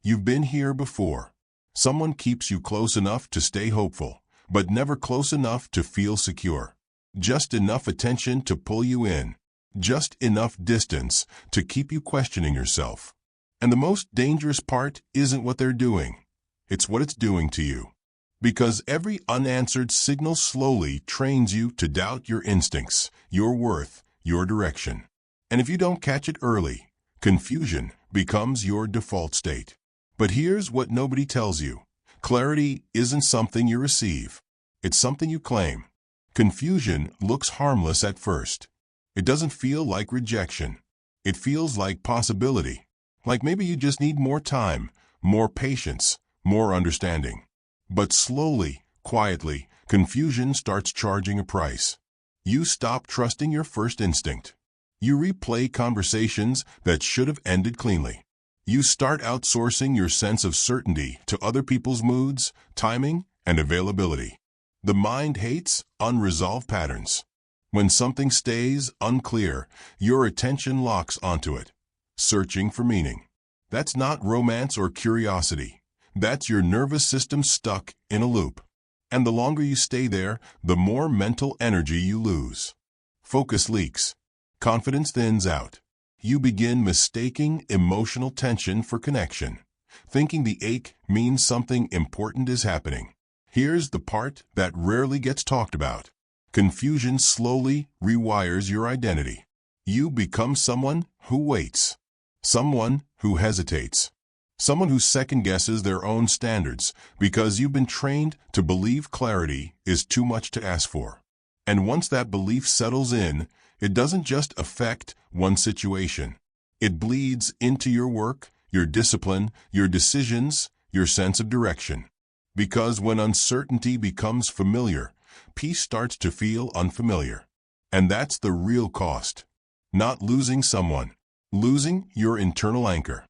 You've been here before. Someone keeps you close enough to stay hopeful, but never close enough to feel secure. Just enough attention to pull you in. Just enough distance to keep you questioning yourself. And the most dangerous part isn't what they're doing. It's what it's doing to you. Because every unanswered signal slowly trains you to doubt your instincts, your worth, your direction. And if you don't catch it early, confusion becomes your default state. But here's what nobody tells you. Clarity isn't something you receive. It's something you claim. Confusion looks harmless at first. It doesn't feel like rejection. It feels like possibility. Like maybe you just need more time, more patience, more understanding. But slowly, quietly, confusion starts charging a price. You stop trusting your first instinct. You replay conversations that should have ended cleanly. You start outsourcing your sense of certainty to other people's moods, timing, and availability. The mind hates unresolved patterns. When something stays unclear, your attention locks onto it, searching for meaning. That's not romance or curiosity. That's your nervous system stuck in a loop. And the longer you stay there, the more mental energy you lose. Focus leaks. Confidence thins out. You begin mistaking emotional tension for connection, thinking the ache means something important is happening. Here's the part that rarely gets talked about. Confusion slowly rewires your identity. You become someone who waits, someone who hesitates, someone who second-guesses their own standards because you've been trained to believe clarity is too much to ask for. And once that belief settles in, it doesn't just affect one situation. It bleeds into your work, your discipline, your decisions, your sense of direction. Because when uncertainty becomes familiar, peace starts to feel unfamiliar. And that's the real cost. Not losing someone, losing your internal anchor.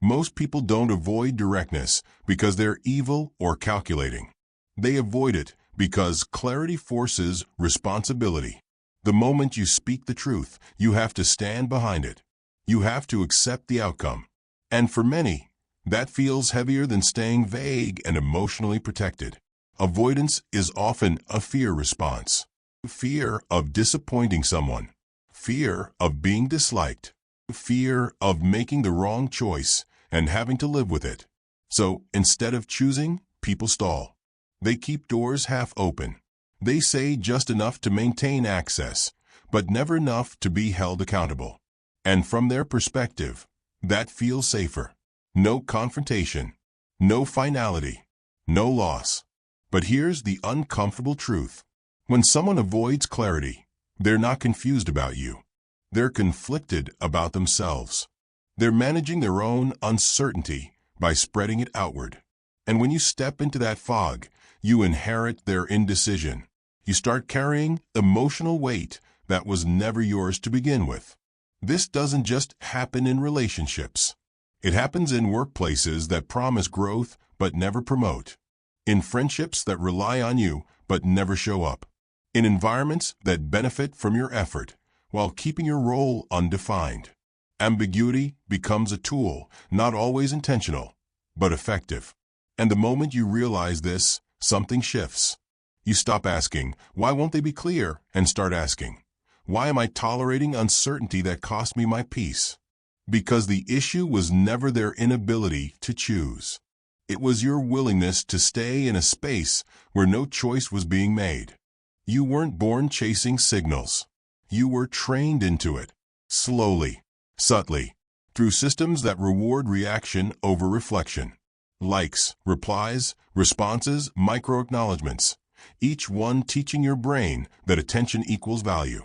Most people don't avoid directness because they're evil or calculating. They avoid it because clarity forces responsibility. The moment you speak the truth, you have to stand behind it. You have to accept the outcome. And for many, that feels heavier than staying vague and emotionally protected. Avoidance is often a fear response. Fear of disappointing someone. Fear of being disliked. Fear of making the wrong choice and having to live with it. So instead of choosing, people stall. They keep doors half open. They say just enough to maintain access, but never enough to be held accountable. And from their perspective, that feels safer. No confrontation, no finality, no loss. But here's the uncomfortable truth. When someone avoids clarity, they're not confused about you. They're conflicted about themselves. They're managing their own uncertainty by spreading it outward. And when you step into that fog, you inherit their indecision. You start carrying emotional weight that was never yours to begin with. This doesn't just happen in relationships. It happens in workplaces that promise growth but never promote. In friendships that rely on you but never show up. In environments that benefit from your effort while keeping your role undefined. Ambiguity becomes a tool, not always intentional, but effective. And the moment you realize this, something shifts. You stop asking, why won't they be clear? And start asking, why am I tolerating uncertainty that cost me my peace? Because the issue was never their inability to choose. It was your willingness to stay in a space where no choice was being made. You weren't born chasing signals. You were trained into it, slowly, subtly, through systems that reward reaction over reflection. Likes, replies, responses, micro-acknowledgments, each one teaching your brain that attention equals value.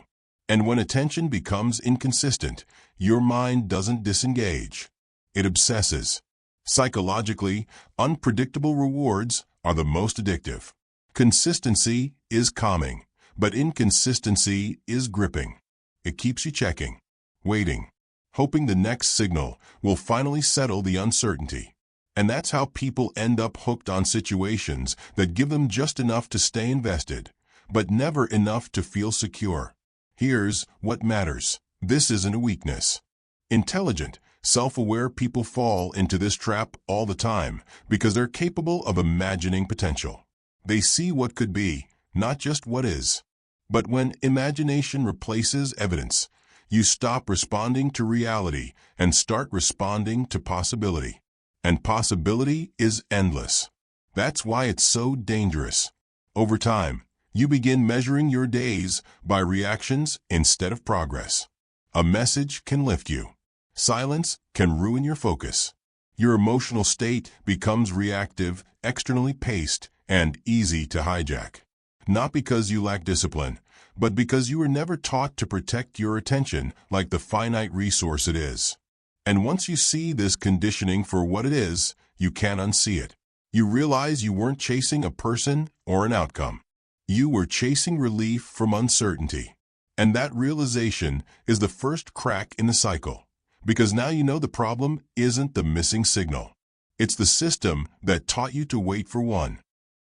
And when attention becomes inconsistent, your mind doesn't disengage. It obsesses. Psychologically, unpredictable rewards are the most addictive. Consistency is calming, but inconsistency is gripping. It keeps you checking, waiting, hoping the next signal will finally settle the uncertainty. And that's how people end up hooked on situations that give them just enough to stay invested, but never enough to feel secure. Here's what matters. This isn't a weakness. Intelligent, Self-aware people fall into this trap all the time because they're capable of imagining potential. They see what could be, not just what is. But when imagination replaces evidence, you stop responding to reality and start responding to possibility. And possibility is endless. That's why it's so dangerous. Over time, you begin measuring your days by reactions instead of progress. A message can lift you. Silence can ruin your focus. Your emotional state becomes reactive, externally paced, and easy to hijack. Not because you lack discipline, but because you were never taught to protect your attention like the finite resource it is. And once you see this conditioning for what it is, you can't unsee it. You realize you weren't chasing a person or an outcome. You were chasing relief from uncertainty. And that realization is the first crack in the cycle. Because now you know the problem isn't the missing signal. It's the system that taught you to wait for one.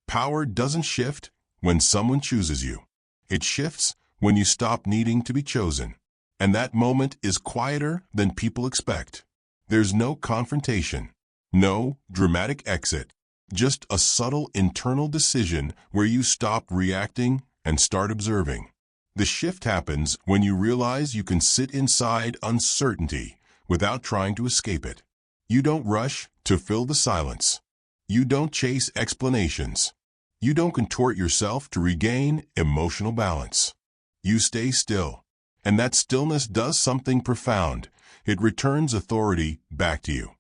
Power doesn't shift when someone chooses you. It shifts when you stop needing to be chosen. And that moment is quieter than people expect. There's no confrontation, no dramatic exit, just a subtle internal decision where you stop reacting and start observing. The shift happens when you realize you can sit inside uncertainty without trying to escape it. You don't rush to fill the silence. You don't chase explanations. You don't contort yourself to regain emotional balance. You stay still. And that stillness does something profound. It returns authority back to you.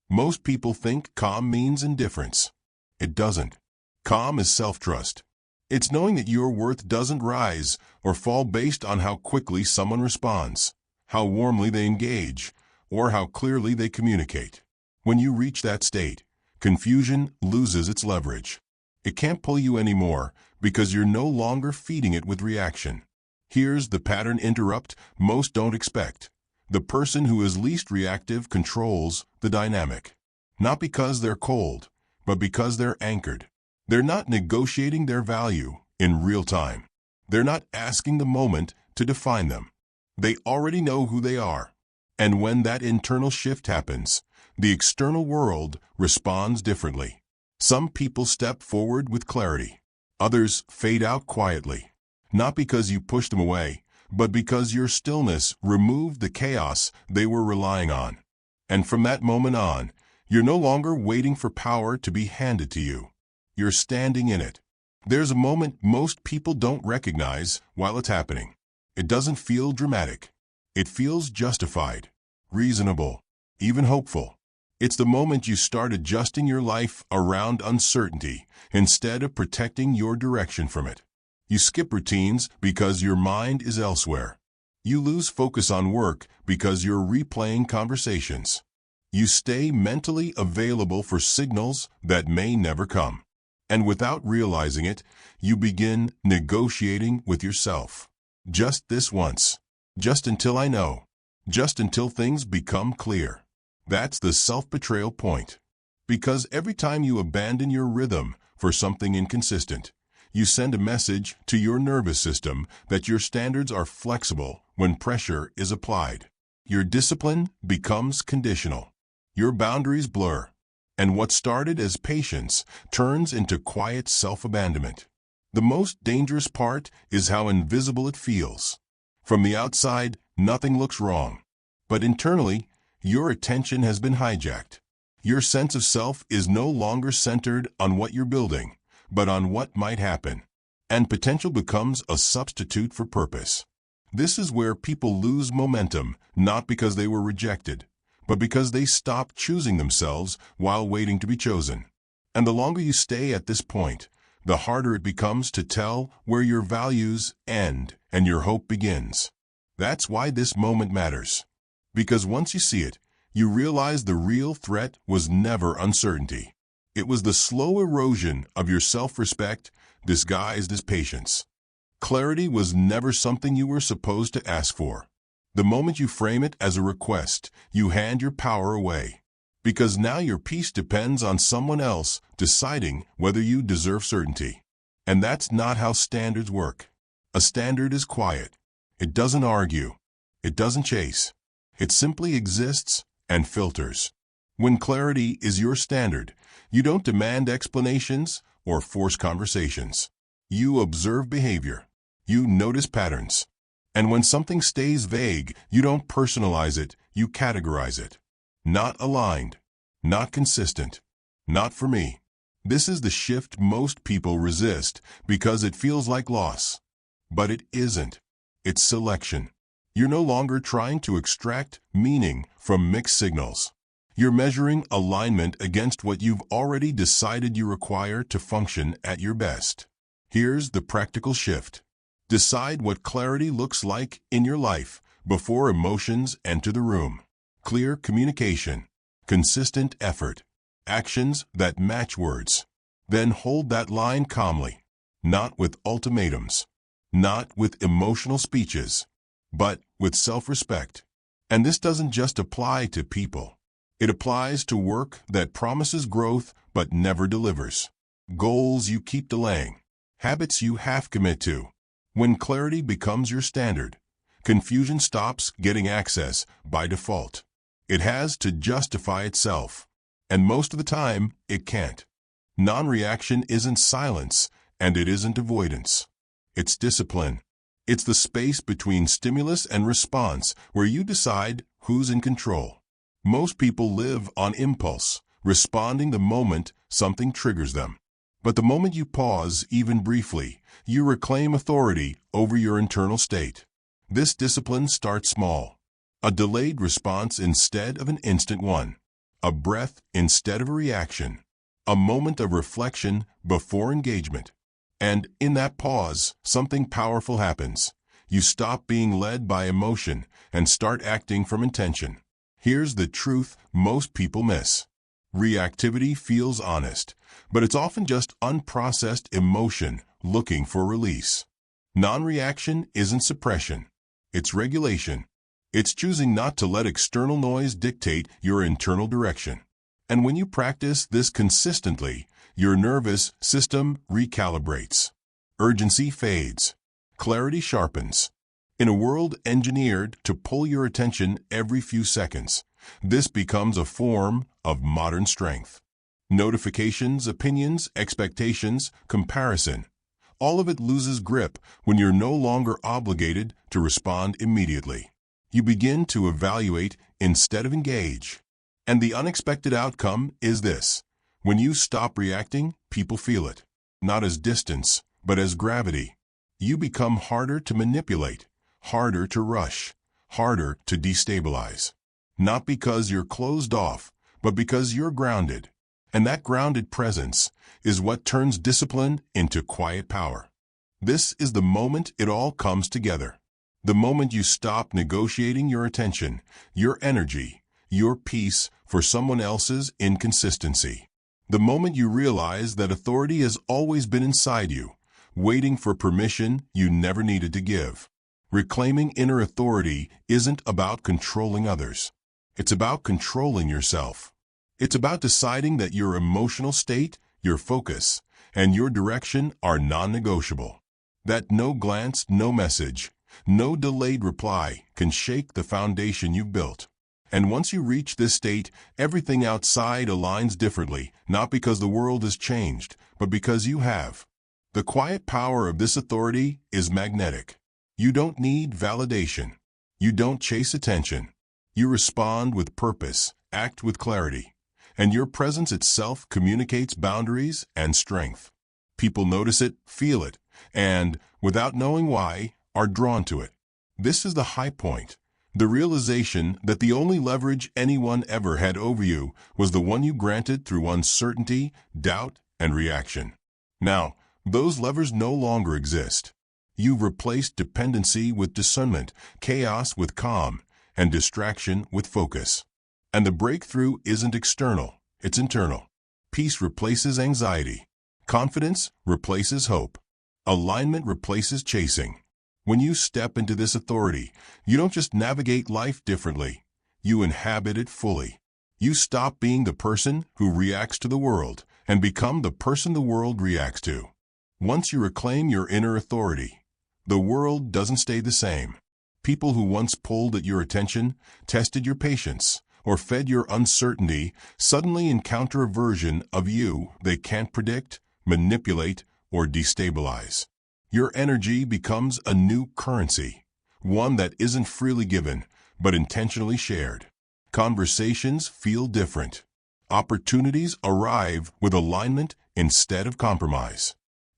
Most people think calm means indifference. It doesn't. Calm is self-trust. It's knowing that your worth doesn't rise or fall based on how quickly someone responds, how warmly they engage, or how clearly they communicate. When you reach that state, confusion loses its leverage. It can't pull you anymore because you're no longer feeding it with reaction. Here's the pattern interrupt most don't expect. The person who is least reactive controls the dynamic. Not because they're cold, but because they're anchored. They're not negotiating their value in real time. They're not asking the moment to define them. They already know who they are. And when that internal shift happens, the external world responds differently. Some people step forward with clarity. Others fade out quietly. Not because you pushed them away, but because your stillness removed the chaos they were relying on. And from that moment on, you're no longer waiting for power to be handed to you. You're standing in it. There's a moment most people don't recognize while it's happening. It doesn't feel dramatic. It feels justified, reasonable, even hopeful. It's the moment you start adjusting your life around uncertainty instead of protecting your direction from it. You skip routines because your mind is elsewhere. You lose focus on work because you're replaying conversations. You stay mentally available for signals that may never come. And without realizing it, you begin negotiating with yourself. Just this once. Just until I know. Just until things become clear. That's the self-betrayal point. Because every time you abandon your rhythm for something inconsistent, you send a message to your nervous system that your standards are flexible when pressure is applied. Your discipline becomes conditional. Your boundaries blur. And what started as patience turns into quiet self-abandonment. The most dangerous part is how invisible it feels. From the outside, nothing looks wrong. But internally, your attention has been hijacked. Your sense of self is no longer centered on what you're building, but on what might happen. And potential becomes a substitute for purpose. This is where people lose momentum, not because they were rejected, but because they stopped choosing themselves while waiting to be chosen. And the longer you stay at this point, the harder it becomes to tell where your values end and your hope begins. That's why this moment matters. Because once you see it, you realize the real threat was never uncertainty. It was the slow erosion of your self-respect disguised as patience. Clarity was never something you were supposed to ask for. The moment you frame it as a request, you hand your power away. Because now your peace depends on someone else deciding whether you deserve certainty. And that's not how standards work. A standard is quiet. It doesn't argue. It doesn't chase. It simply exists and filters. When clarity is your standard, you don't demand explanations or force conversations. You observe behavior. You notice patterns. And when something stays vague, you don't personalize it, you categorize it. Not aligned. Not consistent. Not for me. This is the shift most people resist because it feels like loss. But it isn't. It's selection. You're no longer trying to extract meaning from mixed signals. You're measuring alignment against what you've already decided you require to function at your best. Here's the practical shift. Decide what clarity looks like in your life before emotions enter the room. Clear communication, consistent effort, actions that match words. Then hold that line calmly, not with ultimatums, not with emotional speeches, but with self-respect. And this doesn't just apply to people. It applies to work that promises growth but never delivers. Goals you keep delaying. Habits you half commit to. When clarity becomes your standard, confusion stops getting access by default. It has to justify itself. And most of the time, it can't. Non-reaction isn't silence, and it isn't avoidance. It's discipline. It's the space between stimulus and response where you decide who's in control. Most people live on impulse, responding the moment something triggers them. But the moment you pause, even briefly, you reclaim authority over your internal state. This discipline starts small. A delayed response instead of an instant one. A breath instead of a reaction. A moment of reflection before engagement. And in that pause, something powerful happens. You stop being led by emotion and start acting from intention. Here's the truth most people miss. Reactivity feels honest, but it's often just unprocessed emotion looking for release. Non-reaction isn't suppression. It's regulation. It's choosing not to let external noise dictate your internal direction. And when you practice this consistently, your nervous system recalibrates. Urgency fades. Clarity sharpens. In a world engineered to pull your attention every few seconds, this becomes a form of modern strength. Notifications, opinions, expectations, comparison. All of it loses grip when you're no longer obligated to respond immediately. You begin to evaluate instead of engage. And the unexpected outcome is this. When you stop reacting, people feel it. Not as distance, but as gravity. You become harder to manipulate, harder to rush, harder to destabilize. Not because you're closed off, but because you're grounded. And that grounded presence is what turns discipline into quiet power. This is the moment it all comes together. The moment you stop negotiating your attention, your energy, your peace for someone else's inconsistency. The moment you realize that authority has always been inside you, waiting for permission you never needed to give. Reclaiming inner authority isn't about controlling others. It's about controlling yourself. It's about deciding that your emotional state, your focus, and your direction are non-negotiable. That no glance, no message, no delayed reply can shake the foundation you've built. And once you reach this state, everything outside aligns differently, not because the world has changed, but because you have. The quiet power of this authority is magnetic. You don't need validation. You don't chase attention. You respond with purpose, act with clarity, and your presence itself communicates boundaries and strength. People notice it, feel it, and, without knowing why, are drawn to it. This is the high point. The realization that the only leverage anyone ever had over you was the one you granted through uncertainty, doubt, and reaction. Now, those levers no longer exist. You've replaced dependency with discernment, chaos with calm, and distraction with focus. And the breakthrough isn't external, it's internal. Peace replaces anxiety. Confidence replaces hope. Alignment replaces chasing. When you step into this authority, you don't just navigate life differently, you inhabit it fully. You stop being the person who reacts to the world and become the person the world reacts to. Once you reclaim your inner authority, the world doesn't stay the same. People who once pulled at your attention, tested your patience, or fed your uncertainty suddenly encounter a version of you they can't predict, manipulate, or destabilize. Your energy becomes a new currency, one that isn't freely given, but intentionally shared. Conversations feel different. Opportunities arrive with alignment instead of compromise.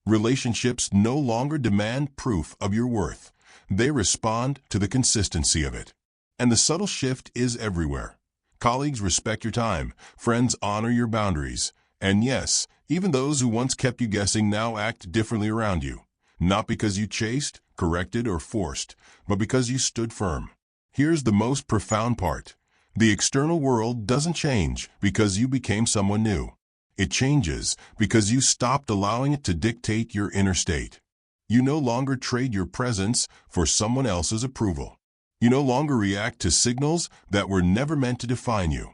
Relationships no longer demand proof of your worth. They respond to the consistency of it. And the subtle shift is everywhere. Colleagues respect your time, friends honor your boundaries, and yes, even those who once kept you guessing now act differently around you. Not because you chased, corrected, or forced, but because you stood firm. Here's the most profound part. The external world doesn't change because you became someone new. It changes because you stopped allowing it to dictate your inner state. You no longer trade your presence for someone else's approval. You no longer react to signals that were never meant to define you.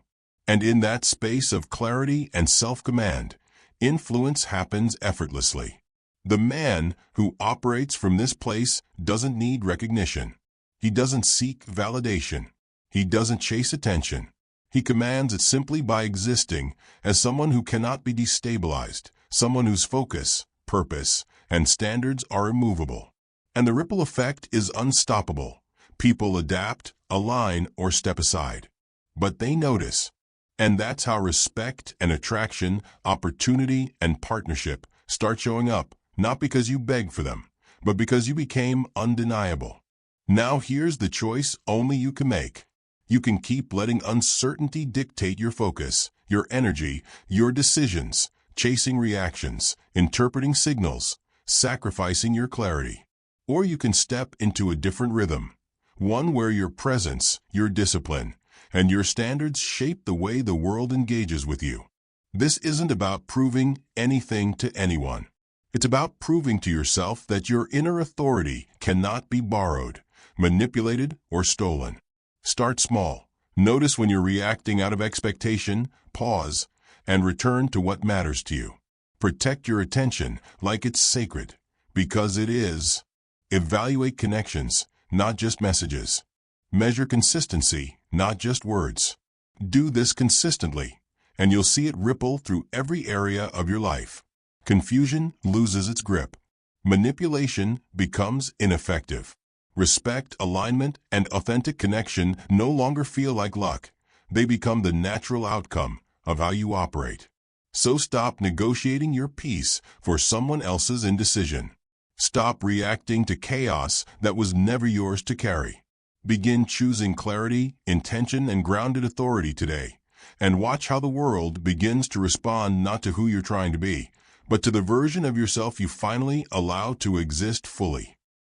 And in that space of clarity and self-command, influence happens effortlessly. The man who operates from this place doesn't need recognition. He doesn't seek validation. He doesn't chase attention. He commands it simply by existing as someone who cannot be destabilized, someone whose focus, purpose, and standards are immovable. And the ripple effect is unstoppable. People adapt, align, or step aside. But they notice. And that's how respect and attraction, opportunity and partnership start showing up, not because you begged for them, but because you became undeniable. Now here's the choice only you can make. You can keep letting uncertainty dictate your focus, your energy, your decisions, chasing reactions, interpreting signals, sacrificing your clarity. Or you can step into a different rhythm, one where your presence, your discipline, and your standards shape the way the world engages with you. This isn't about proving anything to anyone. It's about proving to yourself that your inner authority cannot be borrowed, manipulated, or stolen. Start small. Notice when you're reacting out of expectation, pause, and return to what matters to you. Protect your attention like it's sacred, because it is. Evaluate connections, not just messages. Measure consistency, not just words. Do this consistently, and you'll see it ripple through every area of your life. Confusion loses its grip. Manipulation becomes ineffective. Respect, alignment, and authentic connection no longer feel like luck. They become the natural outcome of how you operate. So stop negotiating your peace for someone else's indecision. Stop reacting to chaos that was never yours to carry. Begin choosing clarity, intention, and grounded authority today, and watch how the world begins to respond not to who you're trying to be, but to the version of yourself you finally allow to exist fully.